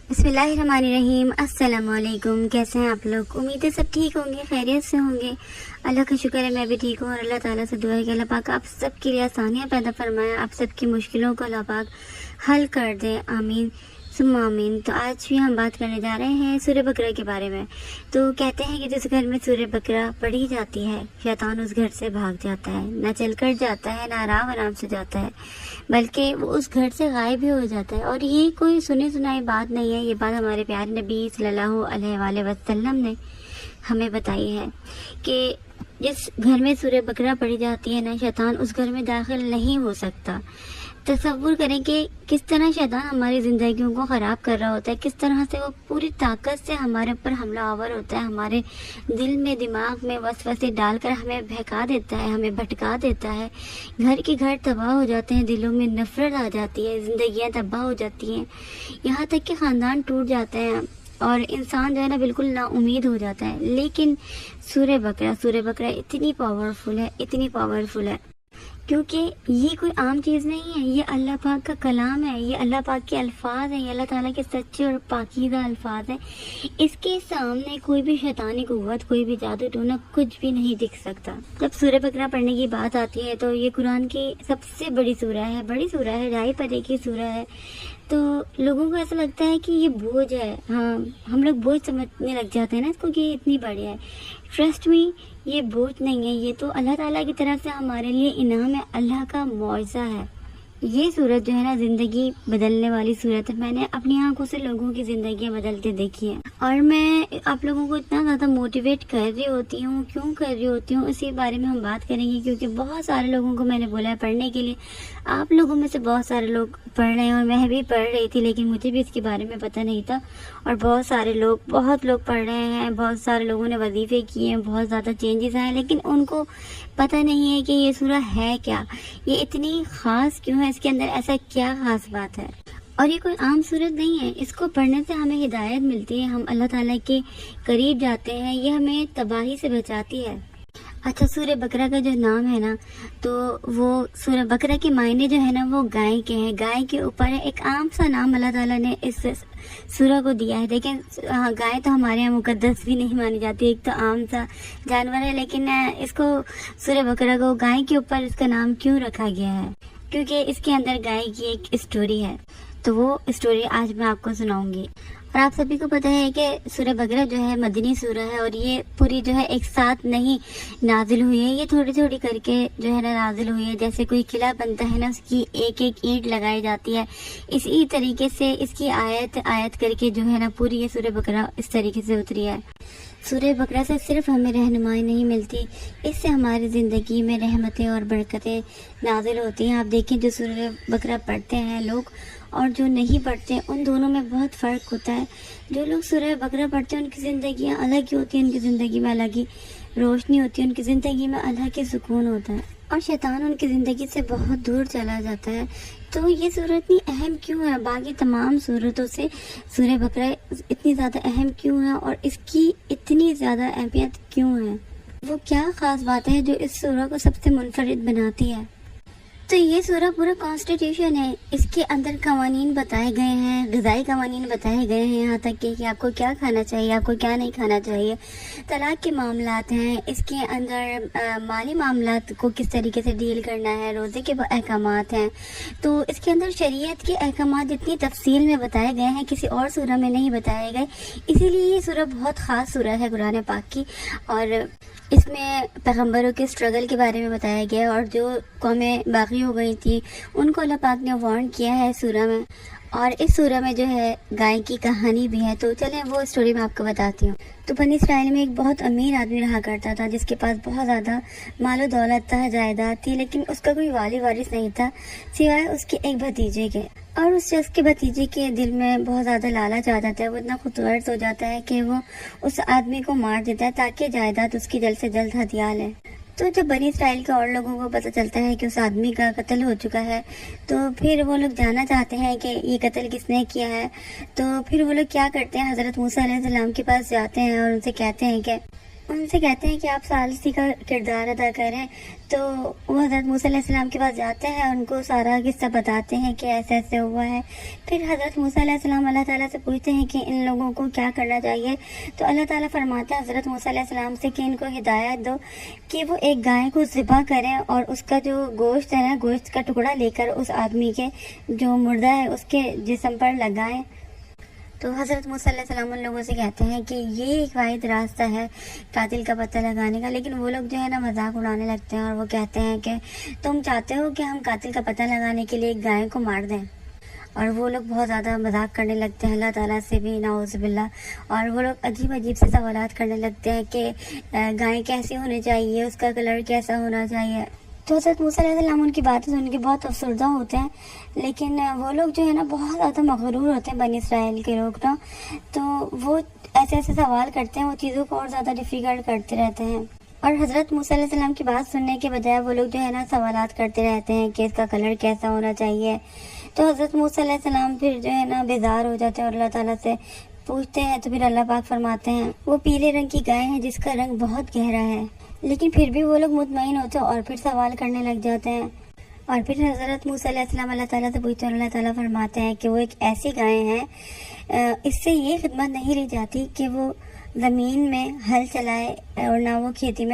बिस्मिल्लाहिर्रहमानिर्रहीम। अस्सलाम वालेकुम। कैसे हैं आप लोग? उम्मीद है सब ठीक होंगे, खैरियत से होंगे। अल्लाह का शुक्र है मैं भी ठीक हूँ और अल्लाह ताला से दुआ है कि अल्लाह पाक आप सबके लिए आसानियाँ पैदा फरमाए, आप सबकी मुश्किलों को अल्लाह पाक हल कर दे। आमीन सुम्मा आमीन। तो आज भी हम बात करने जा रहे हैं सूरह बकरा के बारे में। तो कहते हैं कि जिस घर में सूरह बकरा पढ़ी जाती है, शैतान उस घर से भाग जाता है, न चल कर जाता है, न आराम आराम से जाता है, बल्कि वो उस घर से गायब भी हो जाता है। और ये कोई सुनी सुनाई बात नहीं है, ये बात हमारे प्यारे नबी सल्लल्लाहु अलैहि वसल्लम ने हमें बताई है कि जिस घर में सूरह बकरा पढ़ी जाती है ना, शैतान उस घर में दाखिल नहीं हो सकता। तसव्वुर करें कि किस तरह शैतान हमारी ज़िंदगियों को ख़राब कर रहा होता है, किस तरह से वो पूरी ताकत से हमारे ऊपर हमला आवर होता है, हमारे दिल में दिमाग में वसवसे डालकर हमें बहका देता है, हमें भटका देता है। घर के घर तबाह हो जाते हैं, दिलों में नफ़रत आ जाती है, ज़िंदगियाँ तबाह हो जाती हैं, यहाँ तक कि ख़ानदान टूट जाते हैं और इंसान जो है ना बिल्कुल नाउमीद हो जाता है। लेकिन सूरह बकरा इतनी पावरफुल है, इतनी पावरफुल है, क्योंकि ये कोई आम चीज़ नहीं है, ये अल्लाह पाक का कलाम है, ये अल्लाह पाक के अल्फाज हैं, ये अल्लाह ताला के सच्चे और पाकीज़ा अल्फाज हैं। इसके सामने कोई भी शैतानी कुव्वत, कोई भी जादू टोना कुछ भी नहीं दिख सकता। जब सूरह बकरा पढ़ने की बात आती है तो ये कुरान की सबसे बड़ी सूरह है, बड़ी सूरह है, 2.5 पारे की सूरह है। तो लोगों को ऐसा लगता है कि ये बोझ है, हाँ हम लोग बोझ समझने लग जाते हैं ना इसको कि ये इतनी बड़ी है। ट्रस्ट मी, ये बोझ नहीं है, ये तो अल्लाह ताला की तरफ से हमारे लिए इनाम है, अल्लाह का मौजज़ा है। ये सूरत जो है ना ज़िंदगी बदलने वाली सूरत है। मैंने अपनी आंखों से लोगों की ज़िंदगियाँ बदलते देखी हैं और मैं आप लोगों को इतना ज़्यादा मोटिवेट कर रही होती हूँ। क्यों कर रही होती हूँ इसी बारे में हम बात करेंगे, क्योंकि बहुत सारे लोगों को मैंने बोला है पढ़ने के लिए। आप लोगों में से बहुत सारे लोग पढ़ रहे हैं और मैं भी पढ़ रही थी, लेकिन मुझे भी इसके बारे में पता नहीं था। और बहुत लोग पढ़ रहे हैं, बहुत सारे लोगों ने वजीफ़े किए हैं, बहुत ज़्यादा चेंजेस आए, लेकिन उनको पता नहीं है कि ये सूरह है क्या, ये इतनी ख़ास क्यों है, इसके अंदर ऐसा क्या ख़ास बात है। और ये कोई आम सूरत नहीं है, इसको पढ़ने से हमें हिदायत मिलती है, हम अल्लाह ताला के करीब जाते हैं, ये हमें तबाही से बचाती है। अच्छा, सूरह बकरा का जो नाम है ना, तो वो सूरह बकरा के मायने जो है ना वो गाय के हैं, गाय के ऊपर है। एक आम सा नाम अल्लाह ताला ने इस सूरह को दिया है। देखें, गाय तो हमारे यहाँ मुकद्दस भी नहीं मानी जाती, एक तो आम सा जानवर है, लेकिन इसको सूरह बकरा को गाय के ऊपर इसका नाम क्यों रखा गया है? क्योंकि इसके अंदर गाय की एक स्टोरी है, तो वो स्टोरी आज मैं आपको सुनाऊंगी। और आप सभी को पता है कि सूरह बकरा जो है मदनी सूरह है और ये पूरी जो है एक साथ नहीं नाजिल हुई है, ये थोड़ी थोड़ी करके जो है ना नाजिल हुई है। जैसे कोई किला बनता है ना, उसकी एक एक ईंट लगाई जाती है, इसी तरीके से इसकी आयत आयत करके जो है ना पूरी ये सूरह बकरा इस तरीके से उतरी है। सूरह बकरा से सिर्फ हमें रहनुमाई नहीं मिलती, इससे हमारी ज़िंदगी में रहमतें और बरकतें नाजिल होती हैं। आप देखें, जो सूरह बकरा पढ़ते हैं लोग और जो नहीं पढ़ते, उन दोनों में बहुत फ़र्क होता है। जो लोग सूरह बकरा पढ़ते हैं उनकी ज़िंदगियाँ अलग ही होती हैं, उनकी ज़िंदगी में अलग ही रोशनी होती है, उनकी ज़िंदगी में अलग ही सुकून होता है और शैतान उनकी ज़िंदगी से बहुत दूर चला जाता है। तो ये सूरत इतनी अहम क्यों है? बाकी तमाम सूरतों से सूरह बकरा इतनी ज़्यादा अहम क्यों है और इसकी इतनी ज़्यादा अहमियत क्यों है? वो क्या ख़ास बात है जो इस सूरह को सबसे मुनफरिद बनाती है? तो ये सूरह पूरा कॉन्स्टिट्यूशन है, इसके अंदर कवानीन बताए गए हैं, ग़िज़ाई कवानीन बताए गए हैं, यहाँ तक कि आपको क्या खाना चाहिए, आपको क्या नहीं खाना चाहिए। तलाक के मामलात हैं, इसके अंदर माली मामलात को किस तरीके से डील करना है, रोज़े के अहकामात हैं। तो इसके अंदर शरीयत के अहकामात जितनी तफसील में बताए गए हैं किसी और सूरह में नहीं बताए गए, इसीलिए ये सूरह बहुत ख़ास सूरह है कुरान पाक की। और इसमें पैगम्बरों के स्ट्रगल के बारे में बताया गया और जो कौमें बाकी हो गई थी उनको अल्लाह पाक ने वार्न किया है सूरह में। और इस सूरह में जो है गाय की कहानी भी है, तो चलें वो स्टोरी मैं आपको बताती हूँ। तो बनी इसराइल में एक बहुत अमीर आदमी रहा करता था, जिसके पास बहुत ज़्यादा मालो दौलत था, जायदाद थी, लेकिन उसका कोई वाली वारिस नहीं था सिवाय उसके एक भतीजे के। और उस शख्स के भतीजे के दिल में बहुत ज़्यादा लालच आ जाता है, वो इतना खुदगर्ज हो जाता है कि वो उस आदमी को मार देता है ताकि जायदाद उसकी जल्द से जल्द हथिया ले। तो जब बनी इसराइल के और लोगों को पता चलता है कि उस आदमी का कत्ल हो चुका है, तो फिर वो लोग जानना चाहते हैं कि ये कत्ल किसने किया है। तो फिर वो लोग क्या करते हैं, हज़रत मूसा अलैहिस्सलाम के पास जाते हैं और उनसे कहते हैं कि ان سے کہتے ہیں کہ آپ ثالثی کا کردار ادا کریں، تو وہ حضرت موسیٰ علیہ السلام کے پاس جاتے ہیں، ان کو سارا قصہ بتاتے ہیں کہ ایسے ایسے ہوا ہے۔ پھر حضرت موسیٰ علیہ السلام اللہ تعالیٰ سے پوچھتے ہیں کہ ان لوگوں کو کیا کرنا چاہیے، تو اللہ تعالیٰ فرماتا ہے حضرت موسیٰ علیہ السلام سے کہ ان کو ہدایت دو کہ وہ ایک گائے کو ذبح کریں اور اس کا جو گوشت ہے نا، گوشت کا ٹکڑا لے کر اس آدمی کے جو مردہ ہے اس کے جسم پر لگائیں۔ تو حضرت موسیٰ علیہ السلام ان لوگوں سے کہتے ہیں کہ یہ ایک واحد راستہ ہے قاتل کا پتہ لگانے کا، لیکن وہ لوگ جو ہے نا مذاق اڑانے لگتے ہیں اور وہ کہتے ہیں کہ تم چاہتے ہو کہ ہم قاتل کا پتہ لگانے کے لیے ایک گائے کو مار دیں، اور وہ لوگ بہت زیادہ مذاق کرنے لگتے ہیں اللہ تعالیٰ سے بھی، نعوذ باللہ، اور وہ لوگ عجیب عجیب سے سوالات کرنے لگتے ہیں کہ گائے کیسی ہونی چاہیے، اس کا کلر کیسا ہونا چاہیے۔ تو حضرت موسیٰ علیہ السلام ان کی باتیں سن کے بہت افسردہ ہوتے ہیں، لیکن وہ لوگ جو ہے نا بہت زیادہ مغرور ہوتے ہیں بنی اسرائیل کے لوگ نا، تو وہ ایسے ایسے سوال کرتے ہیں، وہ چیزوں کو اور زیادہ ڈیفیکلٹ کرتے رہتے ہیں، اور حضرت موسیٰ علیہ السلام کی بات سننے کے بجائے وہ لوگ جو ہے نا سوالات کرتے رہتے ہیں کہ اس کا کلر کیسا ہونا چاہیے۔ تو حضرت موسیٰ علیہ السلام پھر جو ہے نا بیزار ہو جاتے ہیں اور اللہ تعالیٰ سے پوچھتے ہیں، تو پھر اللہ پاک فرماتے ہیں وہ پیلے رنگ کی گائے ہے جس کا رنگ بہت گہرا ہے، لیکن پھر بھی وہ لوگ مطمئن ہوتے ہیں اور پھر سوال کرنے لگ جاتے ہیں، اور پھر حضرت موسیٰ علیہ السلام اللہ تعالیٰ سے پوچھتے ہیں اور اللہ تعالیٰ فرماتے ہیں کہ وہ ایک ایسی گائے ہیں اس سے یہ خدمت نہیں لی جاتی کہ وہ زمین میں ہل چلائے اور نہ وہ کھیتی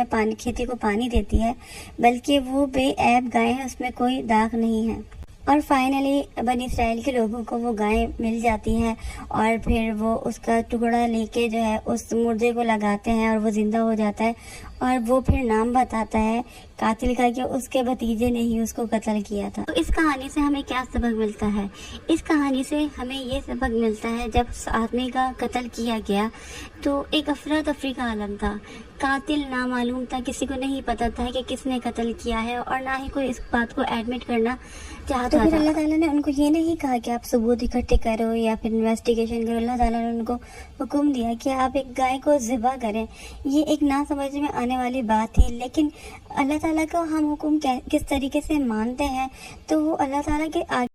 کو پانی دیتی ہے، بلکہ وہ بے عیب گائے ہے، اس میں کوئی داغ نہیں ہے۔ اور فائنلی بنی اسرائیل کے لوگوں کو وہ گائے مل جاتی ہے، اور پھر وہ اس کا ٹکڑا لے کے جو ہے اس مردے کو لگاتے ہیں اور وہ زندہ ہو جاتا ہے، اور وہ پھر نام بتاتا ہے قاتل کا کہ اس کے بھتیجے نے ہی اس کو قتل کیا تھا۔ تو اس کہانی سے ہمیں کیا سبق ملتا ہے؟ اس کہانی سے ہمیں یہ سبق ملتا ہے جب اس آدمی کا قتل کیا گیا تو ایک افراتفری کا عالم تھا، قاتل نامعلوم تھا، کسی کو نہیں پتا تھا کہ کس نے قتل کیا ہے، اور نہ ہی کوئی اس بات کو ایڈمٹ کرنا چاہتا تھا۔ تو پھر اللہ تعالیٰ نے ان کو یہ نہیں کہا کہ آپ ثبوت اکٹھے کرو یا پھر انویسٹیگیشن کرو، اللہ تعالیٰ نے ان کو حکم دیا کہ آپ ایک گائے کو ذبح کریں۔ یہ ایک نہ سمجھ میں آنے والی بات تھی، لیکن اللہ تعالیٰ کو ہم حکم کس طریقے سے مانتے ہیں تو وہ اللہ تعالیٰ کے آگے